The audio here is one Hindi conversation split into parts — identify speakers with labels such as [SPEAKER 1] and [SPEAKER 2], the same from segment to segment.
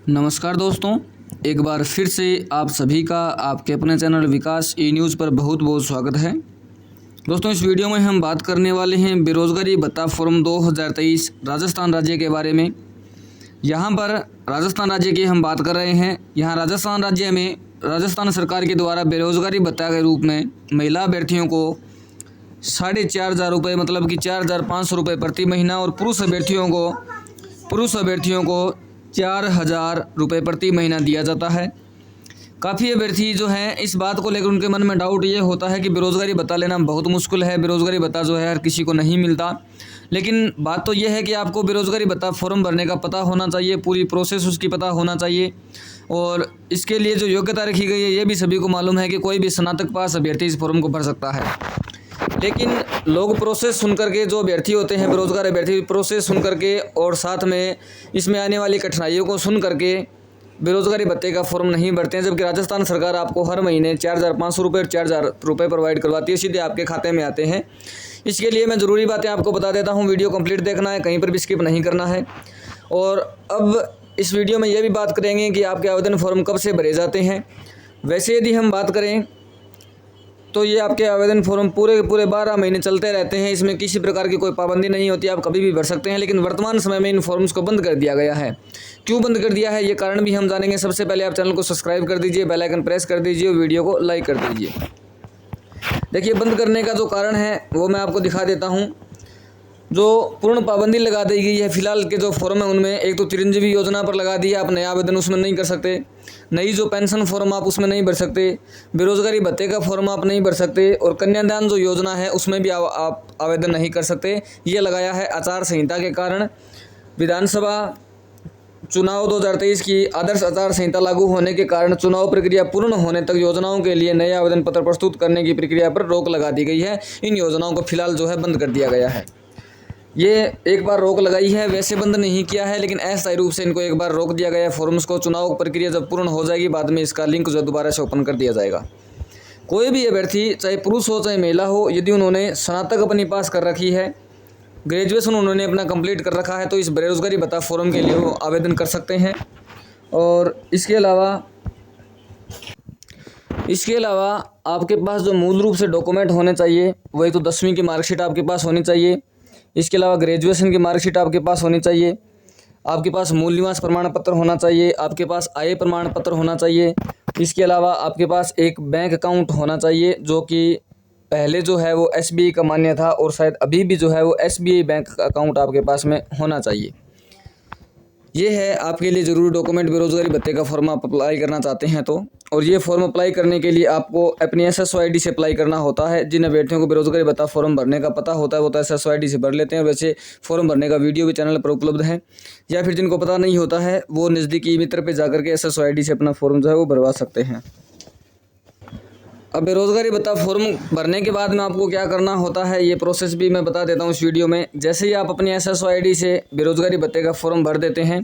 [SPEAKER 1] नमस्कार दोस्तों, एक बार फिर से आप सभी का आपके अपने चैनल विकास ई न्यूज़ पर बहुत बहुत स्वागत है। दोस्तों, इस वीडियो में हम बात करने वाले हैं बेरोज़गारी भत्ता फॉर्म 2023 राजस्थान राज्य के बारे में। यहाँ पर राजस्थान राज्य की हम बात कर रहे हैं। यहाँ राजस्थान राज्य में राजस्थान सरकार के द्वारा बेरोज़गारी भत्ता के रूप में महिला अभ्यर्थियों को 4,500 रुपये मतलब कि 4,500 रुपये प्रति महीना और पुरुष अभ्यर्थियों को 4,000 रुपये प्रति महीना दिया जाता है। काफ़ी अभ्यर्थी जो हैं इस बात को लेकर उनके मन में डाउट ये होता है कि बेरोज़गारी भत्ता लेना बहुत मुश्किल है, बेरोज़गारी भत्ता जो है हर किसी को नहीं मिलता। लेकिन बात तो ये है कि आपको बेरोज़गारी भत्ता फॉर्म भरने का पता होना चाहिए, पूरी प्रोसेस उसकी पता होना चाहिए और इसके लिए जो योग्यता रखी गई है ये भी सभी को मालूम है कि कोई भी स्नातक पास अभ्यर्थी इस फॉर्म को भर सकता है। लेकिन लोग प्रोसेस सुन करके, जो अभ्यर्थी होते हैं बेरोज़गार अभ्यर्थी, प्रोसेस सुन करके और साथ में इसमें आने वाली कठिनाइयों को सुन करके बेरोज़गारी भत्ते का फॉर्म नहीं भरते हैं। जबकि राजस्थान सरकार आपको हर महीने 4,500 रुपये और 4,000 रुपये प्रोवाइड करवाती है, सीधे आपके खाते में आते हैं। इसके लिए मैं ज़रूरी बातें आपको बता देता हूँ, वीडियो कंप्लीट देखना है, कहीं पर भी स्किप नहीं करना है। और अब इस वीडियो में यह भी बात करेंगे कि आपके आवेदन फॉर्म कब से भरे जाते हैं। वैसे यदि हम बात करें तो ये आपके आवेदन फॉर्म पूरे के पूरे 12 महीने चलते रहते हैं। इसमें किसी प्रकार की कोई पाबंदी नहीं होती, आप कभी भी भर सकते हैं। लेकिन वर्तमान समय में इन फॉर्म्स को बंद कर दिया गया है। क्यों बंद कर दिया है ये कारण भी हम जानेंगे। सबसे पहले आप चैनल को सब्सक्राइब कर दीजिए, बेल आइकन प्रेस कर दीजिए और वीडियो को लाइक कर दीजिए। देखिए, बंद करने का जो कारण है वो मैं आपको दिखा देता हूँ। जो पूर्ण पाबंदी लगा दी गई है फिलहाल के जो फॉर्म है उनमें, एक तो चिरंजीवी योजना पर लगा दिया, आप नया आवेदन उसमें नहीं कर सकते। नई जो पेंशन फॉर्म आप उसमें नहीं भर सकते, बेरोज़गारी भत्ते का फॉर्म आप नहीं भर सकते और कन्यादान जो योजना है उसमें भी आप आवेदन नहीं कर सकते। ये लगाया है आचार संहिता के कारण। विधानसभा चुनाव 2023 की आदर्श आचार संहिता लागू होने के कारण चुनाव प्रक्रिया पूर्ण होने तक योजनाओं के लिए नए आवेदन पत्र प्रस्तुत करने की प्रक्रिया पर रोक लगा दी गई है। इन योजनाओं को फिलहाल जो है बंद कर दिया गया है। ये एक बार रोक लगाई है, वैसे बंद नहीं किया है, लेकिन अस्थायी रूप से इनको एक बार रोक दिया गया है। फॉर्म्स को चुनाव प्रक्रिया जब पूर्ण हो जाएगी बाद में इसका लिंक जो दोबारा से ओपन कर दिया जाएगा। कोई भी अभ्यर्थी, चाहे पुरुष हो चाहे महिला हो, यदि उन्होंने स्नातक अपनी पास कर रखी है, ग्रेजुएशन उन्होंने अपना कंप्लीट कर रखा है, तो इस बेरोज़गारी भत्ता फॉर्म के लिए वो आवेदन कर सकते हैं। और इसके अलावा आपके पास जो मूल रूप से डॉक्यूमेंट होने चाहिए वही तो 10वीं की मार्कशीट आपके पास होनी चाहिए। इसके अलावा ग्रेजुएशन की मार्कशीट आपके पास होनी चाहिए। आपके पास मूल निवास प्रमाण पत्र होना चाहिए। आपके पास आय प्रमाण पत्र होना चाहिए। इसके अलावा आपके पास एक बैंक अकाउंट होना चाहिए, जो कि पहले जो है वो SBI का मान्य था और शायद अभी भी जो है वो SBI बैंक अकाउंट आपके पास में होना चाहिए। ये है आपके लिए ज़रूरी डॉक्यूमेंट बेरोज़गारी भत्ते का फॉर्म आप अप्लाई करना चाहते हैं तो। और ये फॉर्म अप्लाई करने के लिए आपको अपनी SSO ID से अप्लाई करना होता है। जिन अभ्यर्थियों को बेरोज़गारी भत्ता फॉर्म भरने का पता होता है वो तो SSO ID से भर लेते हैं। वैसे फॉर्म भरने का वीडियो भी चैनल पर उपलब्ध है, या फिर जिनको पता नहीं होता है वो नज़दीकी मित्र पर जाकर के SSO ID से अपना फॉर्म जो है वो भरवा सकते हैं। अब बेरोज़गारी भत्ता फॉर्म भरने के बाद में आपको क्या करना होता है ये प्रोसेस भी मैं बता देता हूँ इस वीडियो में। जैसे ही आप अपनी SSO ID से बेरोज़गारी भत्ते का फॉर्म भर देते हैं,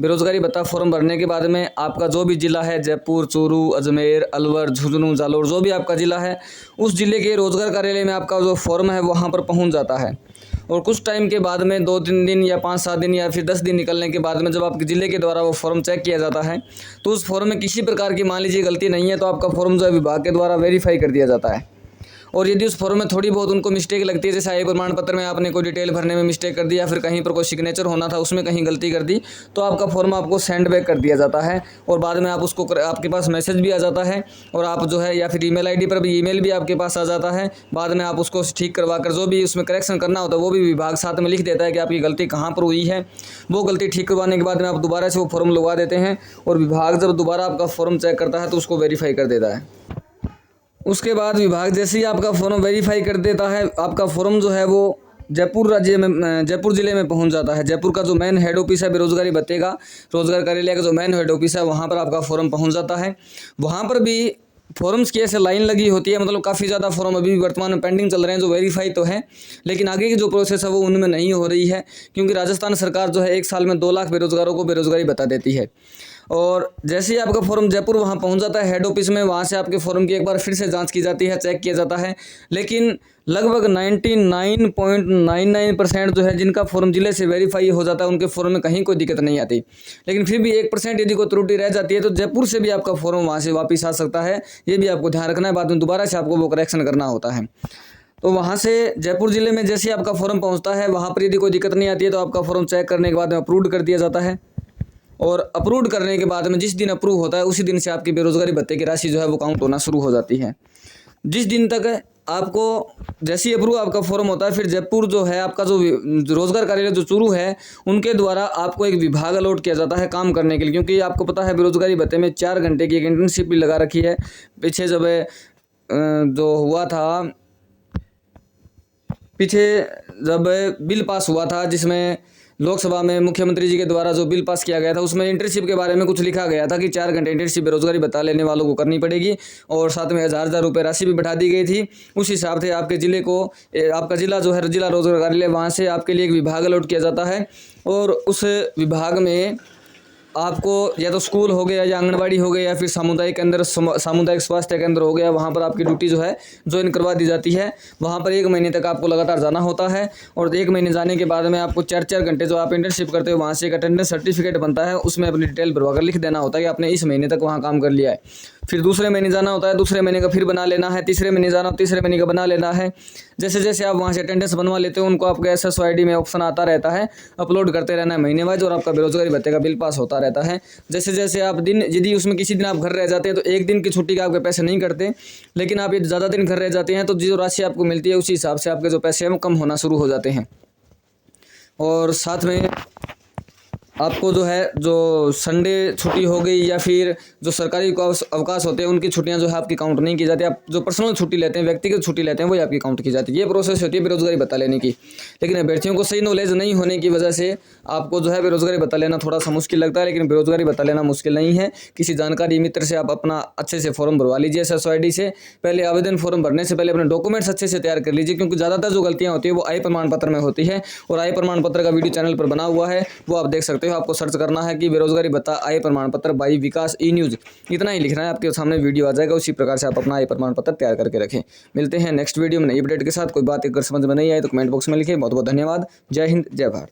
[SPEAKER 1] बेरोज़गारी भत्ता फॉर्म भरने के बाद में आपका जो भी ज़िला है, जयपुर, चूरू, अजमेर, अलवर, झुंझुनू, जालोर, जो भी आपका ज़िला है, उस ज़िले के रोज़गार कार्यालय में आपका जो फॉर्म है वहाँ पर पहुँच जाता है। और कुछ टाइम के बाद में 2-3 दिन या 5-7 दिन या फिर 10 दिन निकलने के बाद में जब आपके ज़िले के द्वारा वो फॉर्म चेक किया जाता है तो उस फॉर्म में किसी प्रकार की मान लीजिए गलती नहीं है तो आपका फॉर्म जो है विभाग के द्वारा वेरीफाई कर दिया जाता है। और यदि उस फॉर्म में थोड़ी बहुत उनको मिस्टेक लगती है, जैसे आय प्रमाण पत्र में आपने कोई डिटेल भरने में मिस्टेक कर दी या फिर कहीं पर कोई सिग्नेचर होना था उसमें कहीं गलती कर दी, तो आपका फॉर्म आपको सेंड बैक कर दिया जाता है। और बाद में आप उसको, आपके पास मैसेज भी आ जाता है और आप जो है या फिर ईमेल ID पर भी ईमेल भी आपके पास आ जाता है। बाद में आप उसको ठीक करवा कर जो भी उसमें करेक्शन करना होता है वो भी विभाग साथ में लिख देता है कि आपकी गलती कहाँ पर हुई है। वो गलती ठीक करवाने के बाद में आप दोबारा से वो फॉर्म लगवा देते हैं और विभाग जब दोबारा आपका फॉर्म चेक करता है तो उसको वेरीफाई कर देता है। उसके बाद विभाग जैसे ही आपका फॉर्म वेरीफाई कर देता है, आपका फॉर्म जो है वो जयपुर ज़िले में पहुंच जाता है। जयपुर का जो मेन हेड ऑफिस है बेरोज़गारी भत्ते का, रोज़गार कार्यालय का जो मेन हेड ऑफिस है, वहां पर आपका फॉर्म पहुंच जाता है। वहां पर भी फॉर्म्स की ऐसे लाइन लगी होती है, मतलब काफ़ी ज़्यादा फॉर्म अभी वर्तमान में पेंडिंग चल रहे हैं जो वेरीफाई तो है, लेकिन आगे की जो प्रोसेस है वो उनमें नहीं हो रही है, क्योंकि राजस्थान सरकार जो है 1 साल में 2 लाख बेरोज़गारों को बेरोज़गारी भत्ता देती है। और जैसे ही आपका फॉर्म जयपुर वहाँ पहुँच जाता है हेड ऑफिस में, वहाँ से आपके फॉर्म की एक बार फिर से जांच की जाती है, चेक किया जाता है। लेकिन लगभग 99.99% जो है जिनका फॉर्म जिले से वेरीफाई हो जाता है उनके फॉर्म में कहीं कोई दिक्कत नहीं आती। लेकिन फिर भी 1% यदि कोई त्रुटि रह जाती है तो जयपुर से भी आपका फॉर्म वहाँ से वापस आ सकता है। ये भी आपको ध्यान रखना है, बाद में दोबारा से आपको वो करेक्शन करना होता है। तो वहाँ से जयपुर जिले में जैसे ही आपका फॉर्म पहुँचता है वहाँ पर यदि कोई दिक्कत नहीं आती है तो आपका फॉर्म चेक करने के बाद में अप्रूव कर दिया जाता है। और अप्रूव करने के बाद में जिस दिन अप्रूव होता है उसी दिन से आपकी बेरोजगारी भत्ते की राशि जो है वो काउंट होना शुरू हो जाती है। जिस दिन तक आपको जैसे ही अप्रूव आपका फॉर्म होता है फिर जयपुर जो है आपका जो रोजगार कार्यालय जो चूरू है उनके द्वारा आपको एक विभाग अलॉट किया जाता है काम करने के लिए, क्योंकि आपको पता है बेरोजगारी भत्ते में 4 घंटे की एक इंटर्नशिप भी लगा रखी है। पीछे जब जो हुआ था बिल पास हुआ था जिसमें लोकसभा में मुख्यमंत्री जी के द्वारा जो बिल पास किया गया था उसमें इंटर्नशिप के बारे में कुछ लिखा गया था कि 4 घंटे इंटर्नशिप बेरोजगारी भत्ता लेने वालों को करनी पड़ेगी और साथ में 1000 रुपये राशि भी बढ़ा दी गई थी। उस हिसाब से आपके ज़िले को आपका ज़िला जो है जिला रोजगार कार्यालय वहाँ से आपके लिए एक विभाग अलॉट किया जाता है और उस विभाग में आपको या तो स्कूल हो गया या आंगनबाड़ी हो गया या फिर सामुदायिक केंद्र सामुदायिक स्वास्थ्य केंद्र हो गया, वहाँ पर आपकी ड्यूटी जो है ज्वाइन करवा दी जाती है। वहाँ पर 1 महीने तक आपको लगातार जाना होता है और 1 महीने जाने के बाद में आपको 4-4 घंटे जो आप इंटर्नशिप करते हो वहाँ से एक अटेंडेंस सर्टिफिकेट बनता है, उसमें अपनी डिटेल भरवा कर लिख देना होता है कि आपने इस महीने तक वहाँ काम कर लिया है। फिर दूसरे महीने जाना होता है, दूसरे महीने का फिर बना लेना है, तीसरे महीने जाना हो तीसरे महीने का बना लेना है। जैसे जैसे आप वहाँ से अटेंडेंस बनवा लेते हो उनको आपके SSID में ऑप्शन आता रहता है, अपलोड करते रहना है महीने वाइज और आपका बेरोजगारी भत्ते का बिल पास होता रहता है। जैसे जैसे आप दिन यदि उसमें किसी दिन आप घर रह जाते हैं तो 1 दिन की छुट्टी का आपके पैसे नहीं कटते, लेकिन आप यदि ज़्यादा दिन घर रह जाते हैं तो जो राशि आपको मिलती है उसी हिसाब से आपके जो पैसे हैं वो कम होना शुरू हो जाते हैं। और साथ में आपको जो है जो संडे छुट्टी हो गई या फिर जो सरकारी अवकाश होते हैं उनकी छुट्टियां जो है आपकी काउंट नहीं की जाती। आप जो पर्सनल छुट्टी लेते हैं, व्यक्तिगत छुट्टी लेते हैं, वही आपकी काउंट की जाती है। ये प्रोसेस होती है बेरोजगारी भत्ता लेने की। लेकिन अभ्यर्थियों को सही नॉलेज नहीं होने की वजह से आपको जो है बेरोजगारी भत्ता लेना थोड़ा सा मुश्किल लगता है, लेकिन बेरोजगारी भत्ता लेना मुश्किल नहीं है। किसी जानकारी मित्र से आप अपना अच्छे से फॉर्म भरवा लीजिए SSID से। पहले आवेदन फॉर्म भरने से पहले अपने डॉक्यूमेंट्स अच्छे से तैयार कर लीजिए, क्योंकि ज़्यादातर जो गलतियाँ होती है वो आय प्रमाण पत्र में होती है। और आय प्रमाण पत्र का वीडियो चैनल पर बना हुआ है, वो आप देख सकते हो। आपको सर्च करना है कि बेरोजगारी भत्ता आय प्रमाण पत्र बाई विकास ई-न्यूज़, इतना ही लिखना है, आपके सामने वीडियो आ जाएगा। उसी प्रकार से आप अपना आय प्रमाण पत्र तैयार करके रखें। मिलते हैं नेक्स्ट वीडियो में नई अपडेट के साथ। कोई बात अगर समझ में नहीं आए तो कमेंट बॉक्स में लिखें। बहुत बहुत धन्यवाद। जय हिंद, जय भारत।